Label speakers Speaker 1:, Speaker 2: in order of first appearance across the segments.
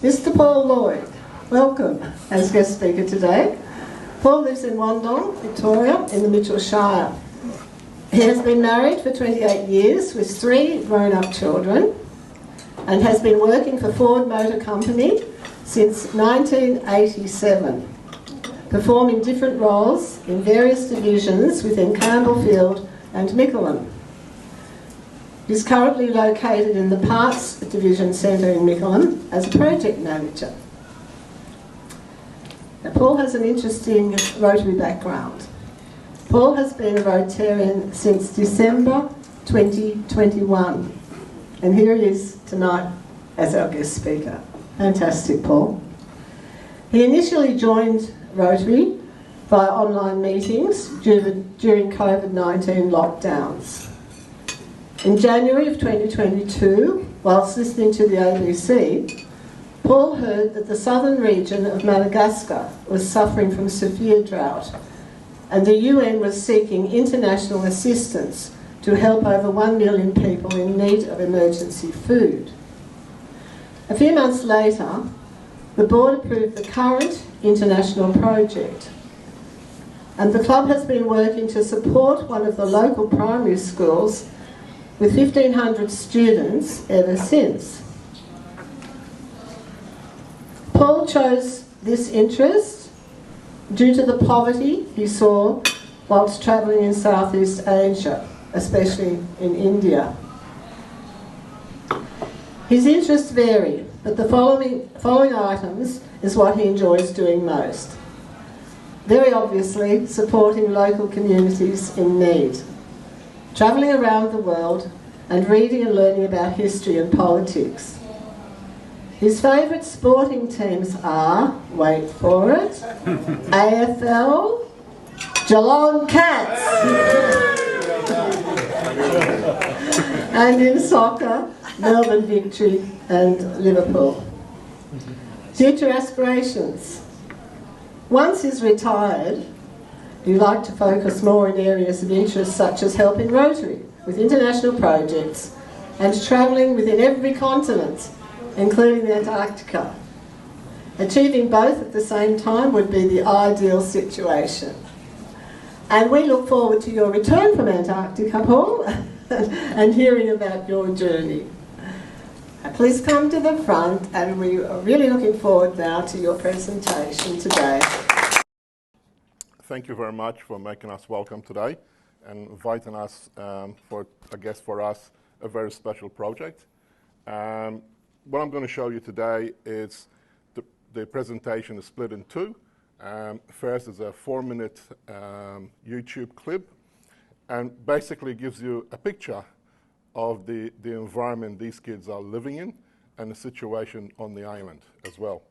Speaker 1: Mr. Paul Lloyd, welcome as guest speaker today. Paul lives in Wandong, Victoria, in the Mitchell Shire. He has been married for 28 years with 3 grown-up children and has been working for Ford Motor Company since 1987, performing different roles in various divisions within Campbellfield and Mickleham. He's currently located in the Parts Division Centre in Mickleham as a project manager. Now, Paul has an interesting Rotary background. Paul has been a Rotarian since December 2021, and here he is tonight as our guest speaker. Fantastic, Paul. He initially joined Rotary via online meetings during COVID-19 lockdowns. In January of 2022, whilst listening to the ABC, Paul heard that the southern region of Madagascar was suffering from severe drought, and the UN was seeking international assistance to help over 1 million people in need of emergency food. A few months later, the board approved the current international project, and the club has been working to support one of the local primary schools with 1,500 students ever since. Paul chose this interest due to the poverty he saw whilst travelling in Southeast Asia, especially in India. His interests vary, but the following items is what he enjoys doing most. Very obviously, supporting local communities in need, travelling around the world and reading and learning about history and politics. His favourite sporting teams are, wait for it, AFL, Geelong Cats, and in soccer, Melbourne Victory and Liverpool. Future aspirations. Once he's retired, he'd like to focus more in areas of interest such as helping Rotary with international projects and travelling within every continent, including Antarctica. Achieving both at the same time would be the ideal situation. And we look forward to your return from Antarctica, Paul, and hearing about your journey. Please come to the front, and we are really looking forward now to your presentation today.
Speaker 2: Thank you very much for making us welcome today and inviting us for us, a very special project. What I'm going to show you today is the presentation is split in 2. First is a 4-minute YouTube clip, and basically gives you a picture of the environment these kids are living in and the situation on the island as well.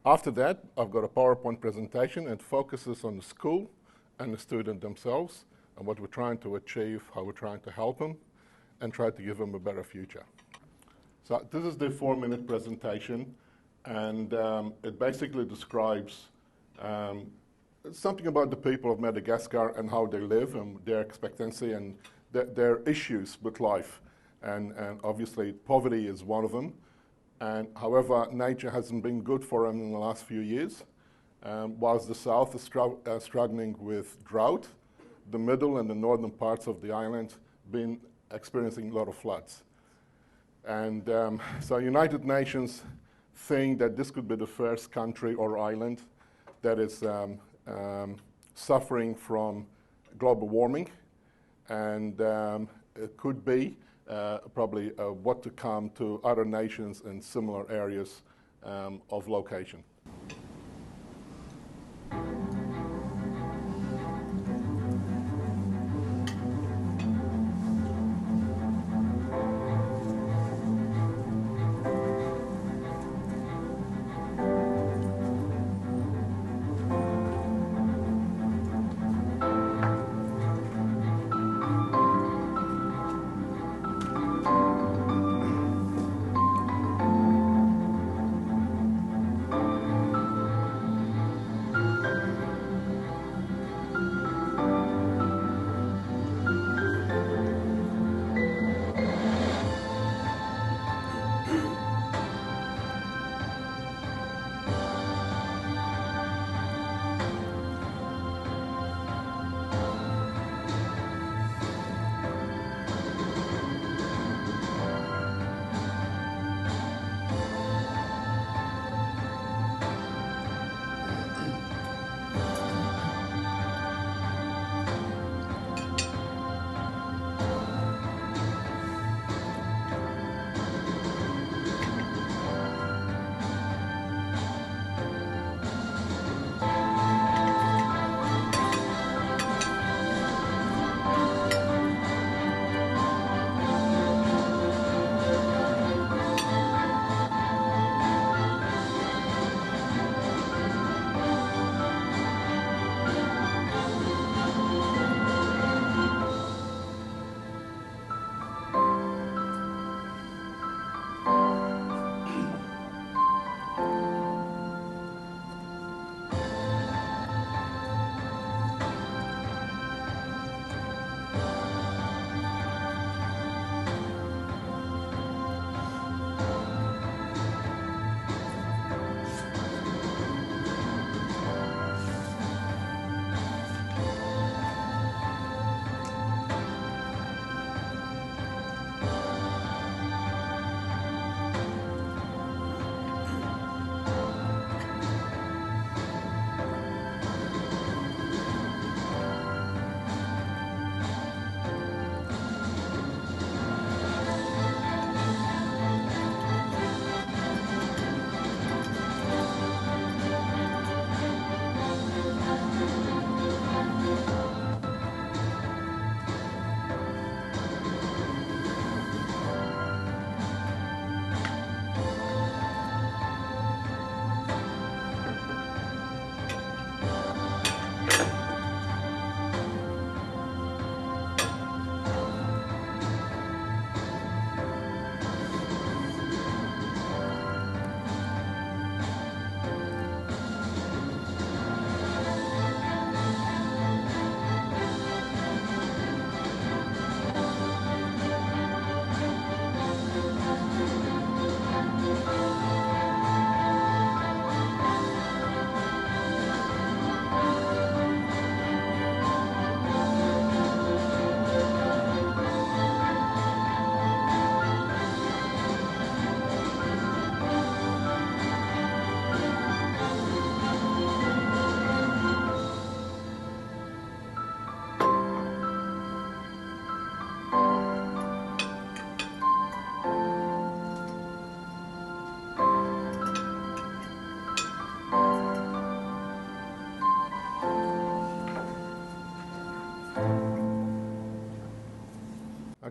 Speaker 2: After that, I've got a PowerPoint presentation and focuses on the school and the student themselves and what we're trying to achieve, how we're trying to help them, and try to give them a better future. So this is the 4-minute presentation, and it basically describes something about the people of Madagascar and how they live and their expectancy and their issues with life. And obviously poverty is one of them. And however, nature hasn't been good for them in the last few years. Whilst the south is struggling with drought, the middle and the northern parts of the island been experiencing a lot of floods. And so United Nations think that this could be the first country or island that is suffering from global warming, and it could be probably what to come to other nations in similar areas of location.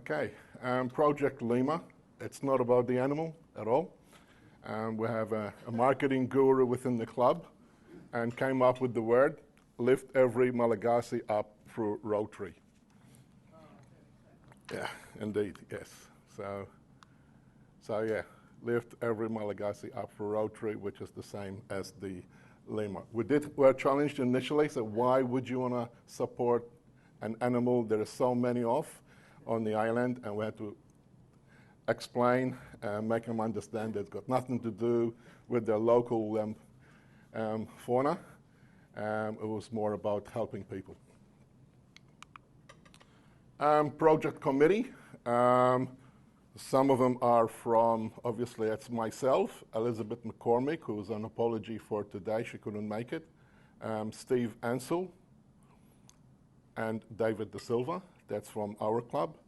Speaker 2: Okay, Project Lima. It's not about the animal at all. We have a marketing guru within the club and came up with the word, lift every Malagasy up through Rotary. Yeah, indeed, yes. So yeah, lift every Malagasy up through Rotary, which is the same as the Lima. Were challenged initially, so why would you want to support an animal there are so many of on the island? And we had to explain, make them understand that it's got nothing to do with their local fauna. It was more about helping people. Project committee. Some of them are from, obviously, it's myself, Elizabeth McCormick, who's on apology for today, she couldn't make it, Steve Ansel, and David De Silva, that's from our club.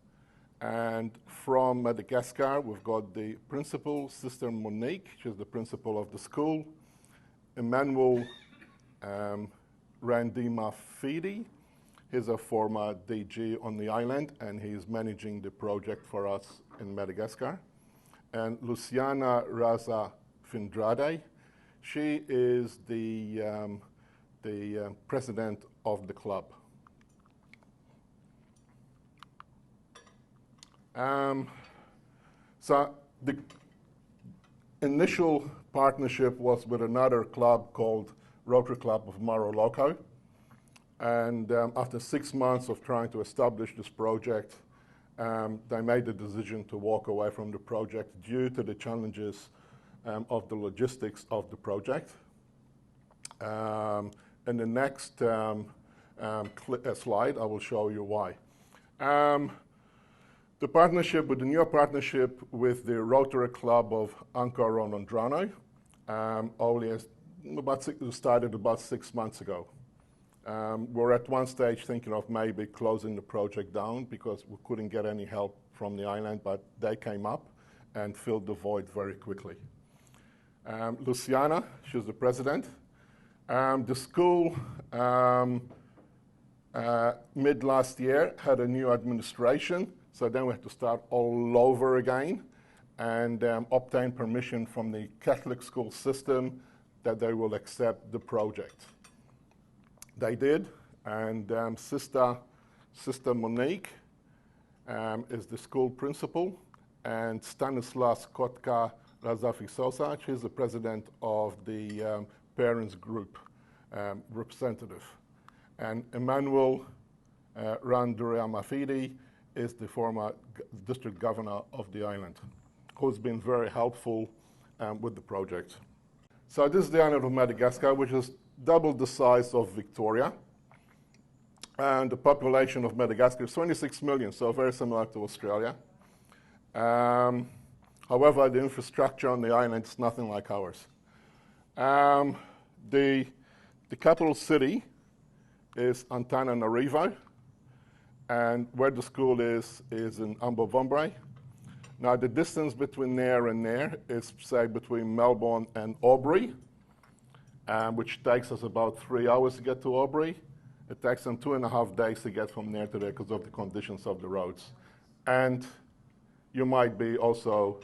Speaker 2: And from Madagascar, we've got the principal, Sister Monique, she's the principal of the school, Emmanuel Randima Fidi, he's a former DG on the island, and he's managing the project for us in Madagascar. And Luciana Raza Findrade, she is the president of the club. So the initial partnership was with another club called Rotary Club of Maroloco. And after 6 months of trying to establish this project, they made the decision to walk away from the project due to the challenges of the logistics of the project. In the next slide, I will show you why. The partnership, with the new partnership with the Rotary Club of Ankara-Onondrano, started about 6 months ago. We're at one stage thinking of maybe closing the project down because we couldn't get any help from the island, but they came up and filled the void very quickly. Luciana, she's the president. The school, mid last year, had a new administration, so then we had to start all over again and obtain permission from the Catholic school system that they will accept the project. They did, and Sister Monique is the school principal, and Stanislas Kotka Razafisosa, she's the president of the parents group representative. And Emmanuel Randuriamafidi is the former district governor of the island, who's been very helpful with the project. So this is the island of Madagascar, which is double the size of Victoria. And the population of Madagascar is 26 million, so very similar to Australia. However, the infrastructure on the island is nothing like ours. The capital city is Antananarivo, and where the school is in Ambovombre. Now, the distance between there and there is, say, between Melbourne and Albury, which takes us about 3 hours to get to Albury. It takes them 2.5 days to get from there to there because of the conditions of the roads. And you might be also,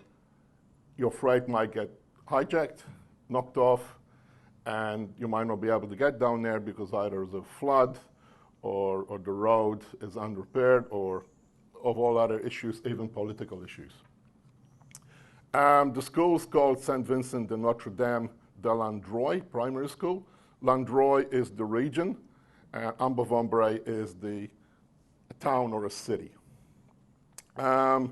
Speaker 2: your freight might get hijacked, knocked off, and you might not be able to get down there because either there's a flood or the road is unrepaired or of all other issues, even political issues. The school is called St. Vincent de Notre Dame de Landroy Primary School. Landroy is the region, and Ambovombre is the town or a city. The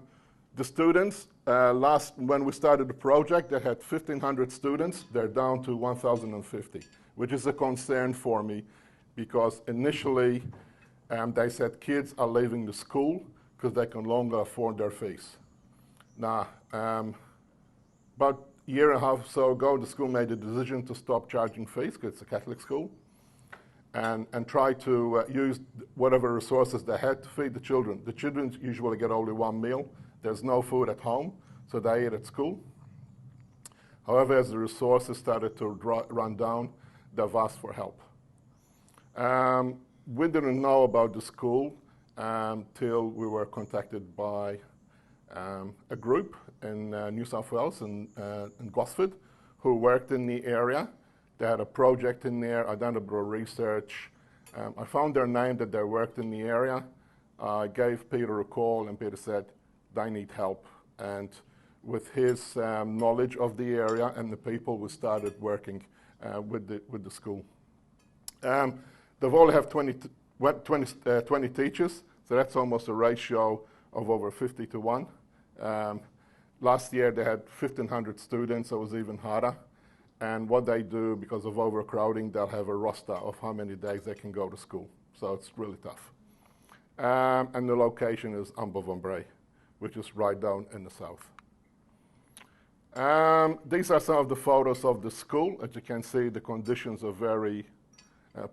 Speaker 2: students, when we started the project, they had 1,500 students. They're down to 1,050, which is a concern for me because initially they said kids are leaving the school because they can no longer afford their fees. Now, about a year and a half or so ago, the school made a decision to stop charging fees because it's a Catholic school and try to use whatever resources they had to feed the children. The children usually get only one meal. There's no food at home, so they eat at school. However, as the resources started to run down, they've asked for help. We didn't know about the school till we were contacted by a group in New South Wales in Gosford who worked in the area. They had a project in there. I done a bit of research. I found their name, that they worked in the area. I gave Peter a call, and Peter said they need help. And with his knowledge of the area and the people, we started working with the school. They've all have 20 teachers, so that's almost a ratio of over 50 to 1. Last year they had 1,500 students, so it was even harder. And what they do, because of overcrowding, they'll have a roster of how many days they can go to school. So it's really tough. And the location is Amber-Vombre, which is right down in the south. These are some of the photos of the school. As you can see, the conditions are very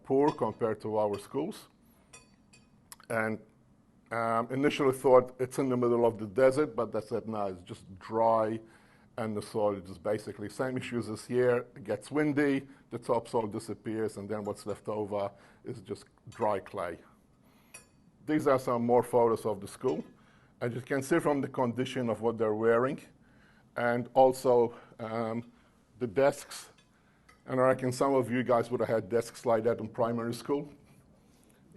Speaker 2: poor compared to our schools. And initially thought it's in the middle of the desert, but they said no, it's just dry, and the soil is just basically same issues as here. It gets windy, the topsoil disappears, and then what's left over is just dry clay. These are some more photos of the school. As you can see from the condition of what they're wearing, and also the desks. And I reckon some of you guys would have had desks like that in primary school.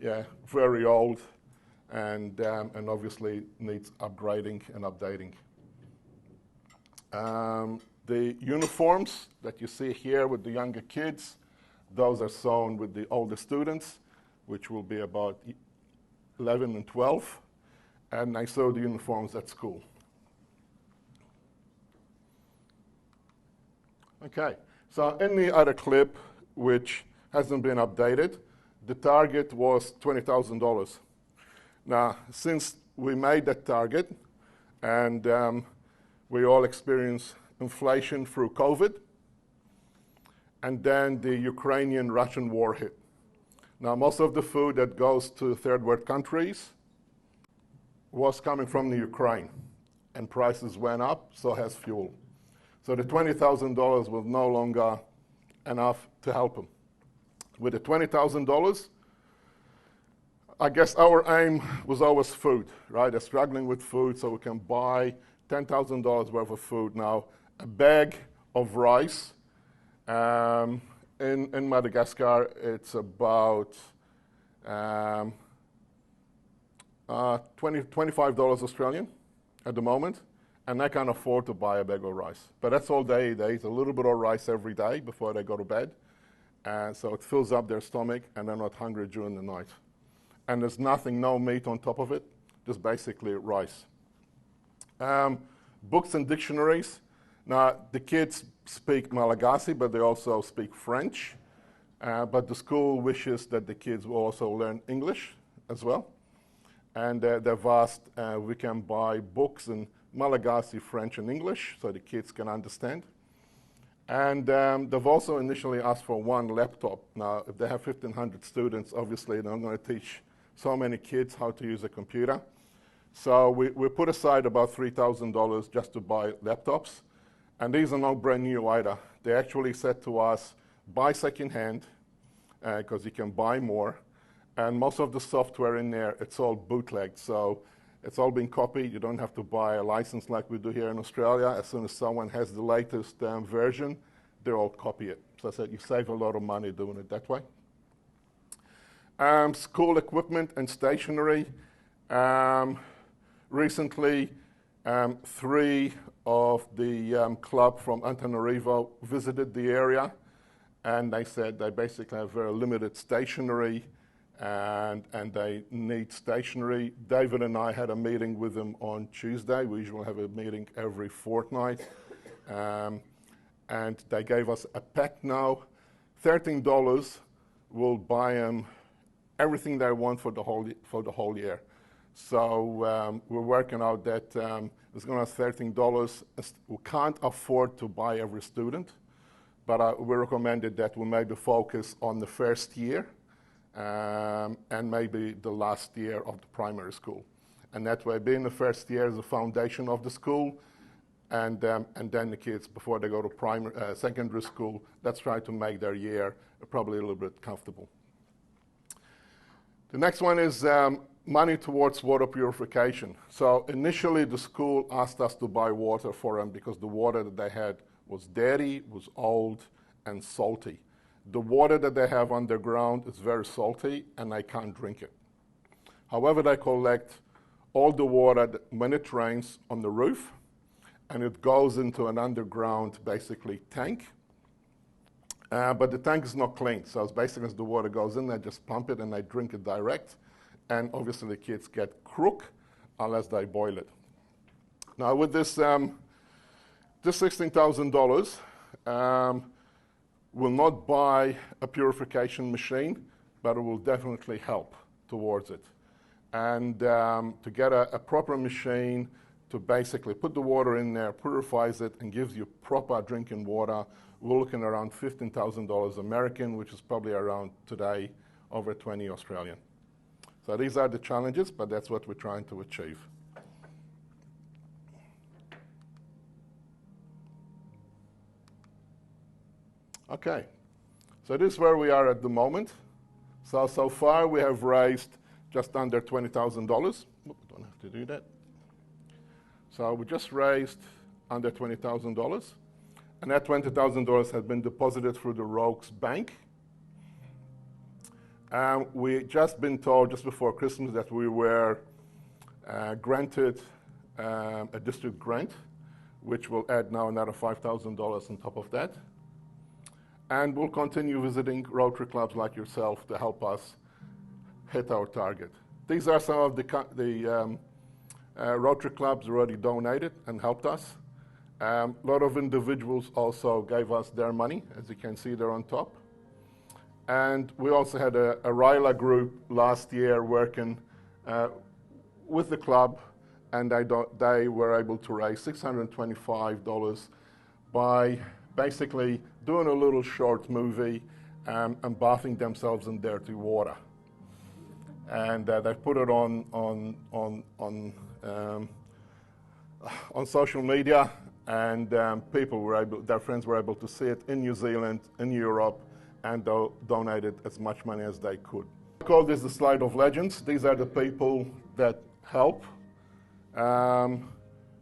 Speaker 2: Yeah, very old, and obviously needs upgrading and updating. The uniforms that you see here with the younger kids, those are sewn with the older students, which will be about 11 and 12, and I sew the uniforms at school. Okay, so in the other clip, which hasn't been updated, the target was $20,000. Now, since we made that target, and we all experienced inflation through COVID, and then the Ukrainian-Russian war hit. Now, most of the food that goes to third world countries was coming from the Ukraine, and prices went up, so has fuel. So the $20,000 was no longer enough to help them. With the $20,000, I guess our aim was always food, right? They're struggling with food, so we can buy $10,000 worth of food. Now, a bag of rice in Madagascar, it's about $25 Australian at the moment, and they can afford to buy a bag of rice. But that's all they eat. They eat a little bit of rice every day before they go to bed, and so it fills up their stomach, and they're not hungry during the night. And there's nothing, no meat on top of it, just basically rice. Books and dictionaries. Now, the kids speak Malagasy, but they also speak French. But the school wishes that the kids will also learn English as well. And they've asked we can buy books in Malagasy, French, and English so the kids can understand. And they've also initially asked for one laptop. Now, if they have 1,500 students, obviously they're not going to teach so many kids how to use a computer. So we put aside about $3,000 just to buy laptops. And these are not brand new either. They actually said to us, buy secondhand, because you can buy more. And most of the software in there, it's all bootlegged. So it's all been copied. You don't have to buy a license like we do here in Australia. As soon as someone has the latest version, they'll all copy it. So I said, you save a lot of money doing it that way. School equipment and stationery. Recently, 3 of the club from Antananarivo visited the area, and they said they basically have very limited stationery, and they need stationery. David and I had a meeting with them on Tuesday. We usually have a meeting every fortnight, and they gave us a pack now. $13 will buy them everything they want for the whole year. So we're working out that it's going to have $13. We can't afford to buy every student, but we recommended that we maybe focus on the first year and maybe the last year of the primary school. And that way, being the first year is the foundation of the school, and then the kids, before they go to secondary school, let's try to make their year probably a little bit comfortable. The next one is money towards water purification. So initially the school asked us to buy water for them because the water that they had was dirty, was old, and salty. The water that they have underground is very salty and they can't drink it. However, they collect all the water when it rains on the roof, and it goes into an underground, basically, tank. But the tank is not clean, so it's basically as the water goes in, they just pump it and they drink it direct. And obviously the kids get crook unless they boil it. Now with this $16,000 will not buy a purification machine, but it will definitely help towards it. And to get a proper machine to basically put the water in there, purifies it, and gives you proper drinking water, we're looking around $15,000 American, which is probably around today over 20 Australian. So these are the challenges, but that's what we're trying to achieve. Okay, so this is where we are at the moment. So far we have raised just under $20,000. Don't have to do that. So we just raised under $20,000, and that $20,000 has been deposited through the Rogues Bank. We just been told just before Christmas that we were granted a district grant, which will add now another $5,000 on top of that. And we'll continue visiting Rotary clubs like yourself to help us hit our target. These are some of the Rotary clubs already donated and helped us. A lot of individuals also gave us their money, as you can see there on top. And we also had a RILA group last year working with the club, and they were able to raise $625 by basically doing a little short movie and bathing themselves in dirty water. And they put it on social media, and their friends were able to see it in New Zealand, in Europe, and donated as much money as they could. I call this the slide of legends. These are the people that help.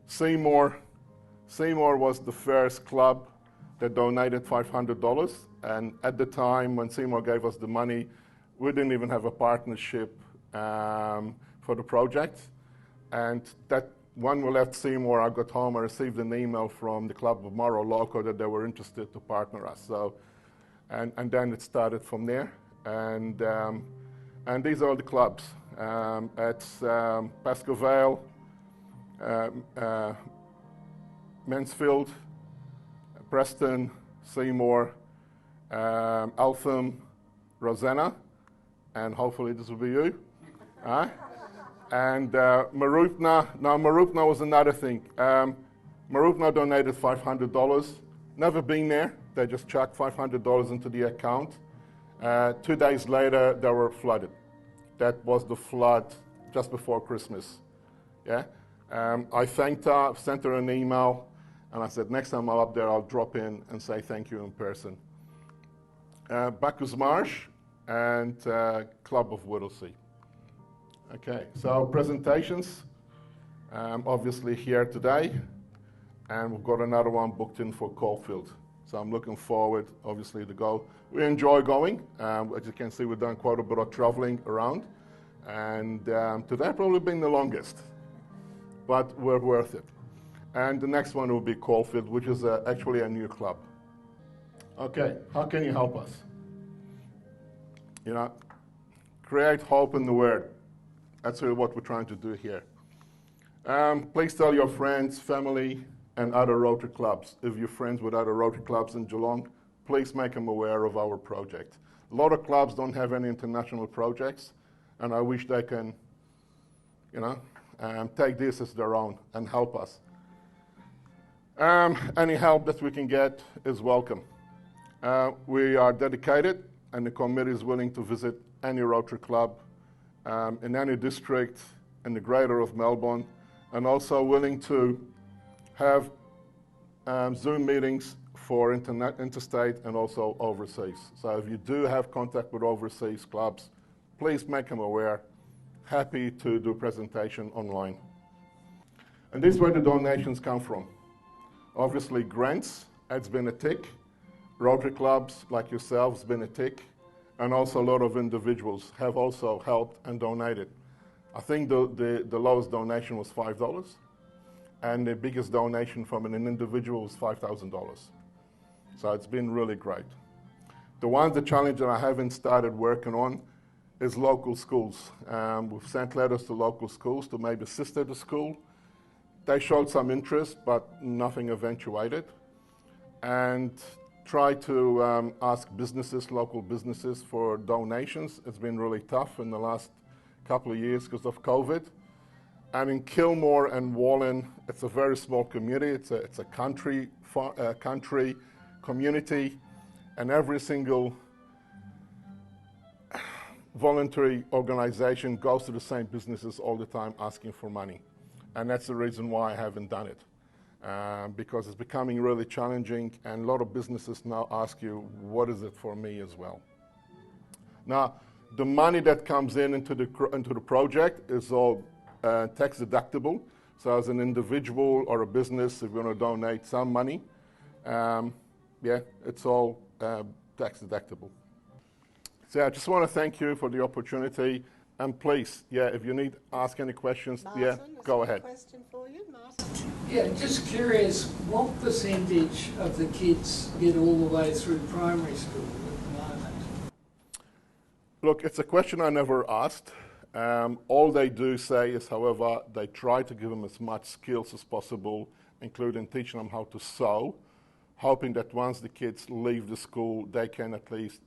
Speaker 2: Seymour was the first club that donated $500, and at the time when Seymour gave us the money, we didn't even have a partnership for the project. And that when we left Seymour, I got home, I received an email from the Club of Maro Loco that they were interested to partner us. So, and then it started from there. And these are all the clubs. It's Pascoe Vale, Mansfield, Preston, Seymour, Eltham, Rosanna, and hopefully this will be you. And Mooroopna. Now Mooroopna was another thing. Mooroopna donated $500. Never been there. They just chucked $500 into the account. 2 days later, they were flooded. That was the flood just before Christmas. Yeah. I thanked her, sent her an email, and I said, next time I'm up there, I'll drop in and say thank you in person. Bacchus Marsh and Club of Whittlesea. Okay, so presentations, obviously here today, and we've got another one booked in for Caulfield. So I'm looking forward, obviously, to go. We enjoy going. As you can see, we've done quite a bit of traveling around, and today probably been the longest, but we're worth it. And the next one will be Caulfield, which is actually a new club. Okay, how can you help us? You know, create hope in the Word. That's really what we're trying to do here. Please tell your friends, family, and other Rotary clubs. If you're friends with other Rotary clubs in Geelong, please make them aware of our project. A lot of clubs don't have any international projects, and I wish they can, you know, take this as their own and help us. Any help that we can get is welcome. We are dedicated, and the committee is willing to visit any Rotary club in any district in the greater of Melbourne, and also willing to have Zoom meetings for interstate and also overseas. So if you do have contact with overseas clubs, please make them aware happy to do presentation online. And this is where the donations come from. Obviously, grants, it's been a tick. Rotary clubs like yourselves been a tick. And also a lot of individuals have also helped and donated. I think the lowest donation was $5, and the biggest donation from an individual was $5,000. So it's been really great. The challenge that I haven't started working on is local schools. We've sent letters to local schools to maybe assist at the school. They showed some interest, but nothing eventuated. And try to ask businesses, local businesses, for donations. It's been really tough in the last couple of years because of COVID. And in Kilmore and Wallen, it's a very small community. It's a country community, and every single voluntary organization goes to the same businesses all the time asking for money. And that's the reason why I haven't done it. Because it's becoming really challenging, and a lot of businesses now ask you, what is it for me as well? Now, the money that comes into the project is all tax deductible. So as an individual or a business, if you're going to donate some money, yeah, it's all tax deductible. So I just want to thank you for the opportunity. And please, yeah, if you need to ask any questions,
Speaker 1: Martin,
Speaker 2: yeah, go ahead.
Speaker 1: Question for you, Martin.
Speaker 3: Yeah, just curious, what percentage of the kids get all the way through primary school at the moment?
Speaker 2: Look, it's a question I never asked. All they do say is, however, they try to give them as much skills as possible, including teaching them how to sew, hoping that once the kids leave the school, they can at least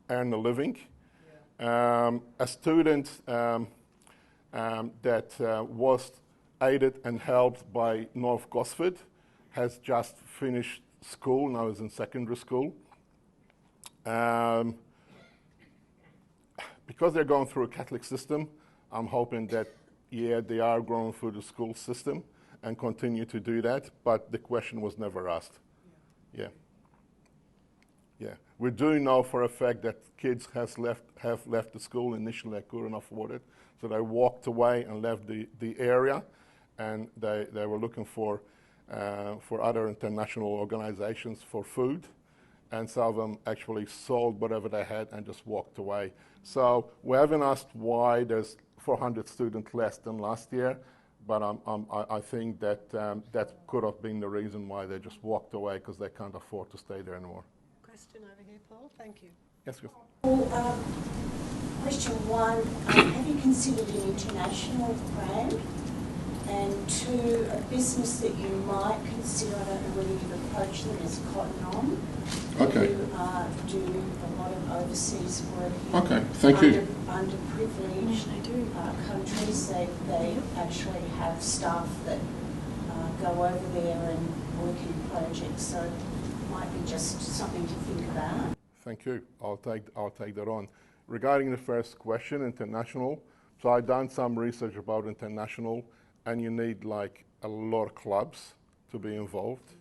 Speaker 2: earn a living. A student that was aided and helped by North Gosford has just finished school, now is in secondary school. Because they're going through a Catholic system, I'm hoping that, yeah, they are going through the school system and continue to do that, but the question was never asked. Yeah. Yeah. We do know for a fact that kids have left the school. Initially, they couldn't afford it, so they walked away and left the area, and they were looking for other international organizations for food, and some of them actually sold whatever they had and just walked away. So we haven't asked why there's 400 students less than last year, but I think that that could have been the reason why they just walked away, because they can't afford to stay there anymore.
Speaker 1: Question over here, Paul. Thank you.
Speaker 2: Yes, yes.
Speaker 4: Well, question one, have you considered an international brand? And two, a business that you might consider, I don't know whether you've approached them, is Cotton On.
Speaker 2: Okay.
Speaker 4: Who do a lot of overseas work in
Speaker 2: Okay, thank you.
Speaker 4: underprivileged countries. They actually have staff that go over there and work in projects, so it might be just something to think about.
Speaker 2: Thank you. I'll take that on. Regarding the first question, international, so I've done some research about international, and you need like a lot of clubs to be involved.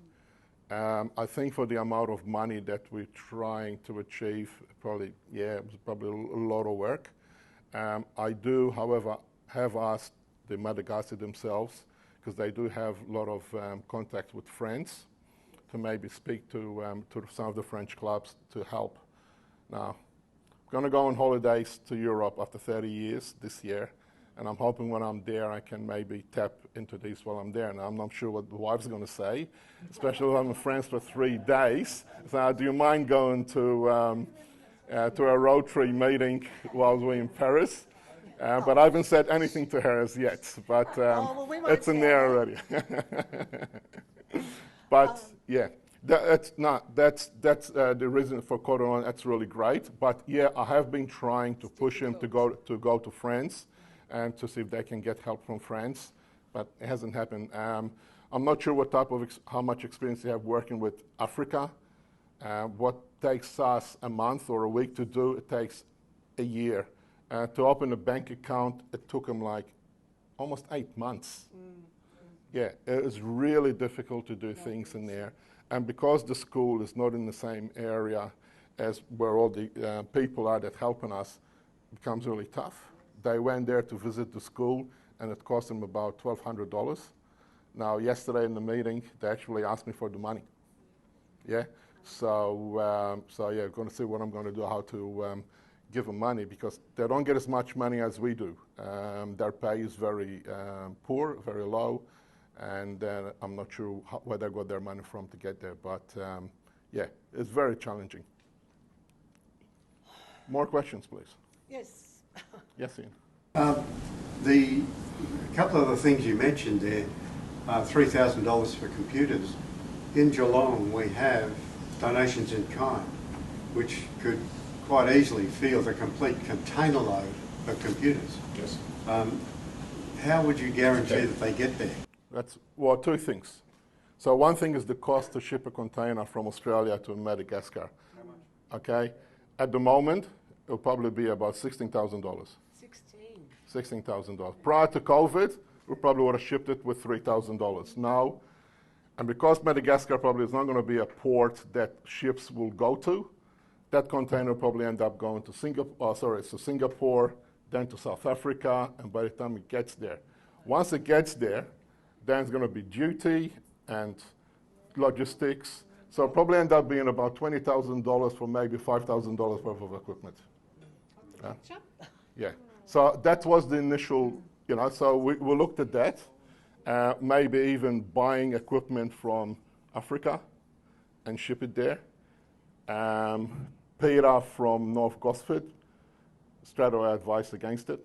Speaker 2: I think for the amount of money that we're trying to achieve, probably, yeah, it was probably a lot of work. I do, however, have asked the Madagascar themselves, because they do have a lot of contacts with friends, to maybe speak to some of the French clubs to help. Now, I'm going to go on holidays to Europe after 30 years this year, and I'm hoping when I'm there I can maybe tap into this while I'm there. Now, I'm not sure what the wife's going to say, especially if I'm in France for 3 days. So, do you mind going to a Rotary meeting while we're in Paris? But I haven't said anything to her as yet, but it's in there already. But yeah, that's the reason for Cotton On. That's really great. But yeah, I have been trying to push him to go to France and to see if they can get help from France, but it hasn't happened. I'm not sure what type of how much experience they have working with Africa. What takes us a month or a week to do, it takes a year. To open a bank account, it took them like almost 8 months. Yeah, it was really difficult to do things in there. And because the school is not in the same area as where all the people are that helping us, it becomes really tough. They went there to visit the school, and it cost them about $1,200. Now, yesterday in the meeting, they actually asked me for the money. Yeah, so yeah, going to see what I'm going to do, how to give them money, because they don't get as much money as we do. Their pay is very poor, very low, and I'm not sure where they got their money from to get there. But yeah, it's very challenging. More questions, please.
Speaker 1: Yes.
Speaker 2: Yes, Ian.
Speaker 5: The couple of the things you mentioned there, $3,000 for computers. In Geelong, we have donations in kind, which could quite easily field a complete container load of computers.
Speaker 2: Yes.
Speaker 5: How would you guarantee that they get there?
Speaker 2: That's, well, two things. So one thing is the cost to ship a container from Australia to Madagascar.
Speaker 5: How much?
Speaker 2: Okay? At the moment, it'll probably be about $16,000.
Speaker 1: 16.
Speaker 2: $16,000. Prior to COVID, we probably would have shipped it with $3,000. Now, and because Madagascar probably is not going to be a port that ships will go to, that container will probably end up going to Singapore, then to South Africa, and by the time it gets there. Once it gets there, then it's going to be duty and logistics. So it'll probably end up being about $20,000 for maybe $5,000 worth of equipment. Yeah. Yeah. So that was the initial, so we looked at that. Maybe even buying equipment from Africa and ship it there. Peter from North Gosford straight away advised against it.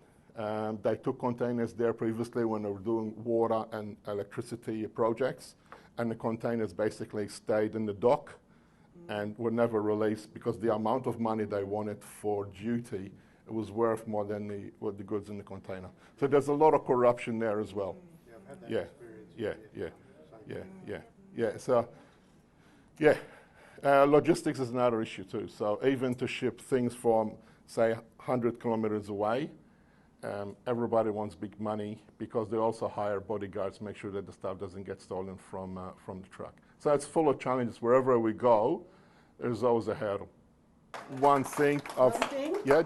Speaker 2: They took containers there previously when they were doing water and electricity projects, and the containers basically stayed in the dock and were never released because the amount of money they wanted for duty, it was worth more than the goods in the container. So there's a lot of corruption there as well. Yeah, yeah. So, yeah, logistics is another issue too. So even to ship things from, say, 100 kilometers away, everybody wants big money because they also hire bodyguards to make sure that the stuff doesn't get stolen from the truck. So it's full of challenges. Wherever we go, there's always a hurdle. One thing, yeah,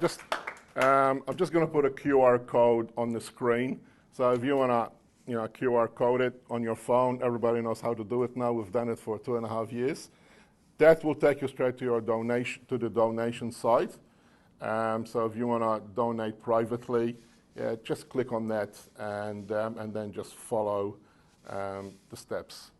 Speaker 2: I'm just going to put a QR code on the screen. So if you want to, QR code it on your phone, everybody knows how to do it now. We've done it for 2.5 years. That will take you straight to your donation, to the donation site. So if you want to donate privately, just click on that and then just follow the steps.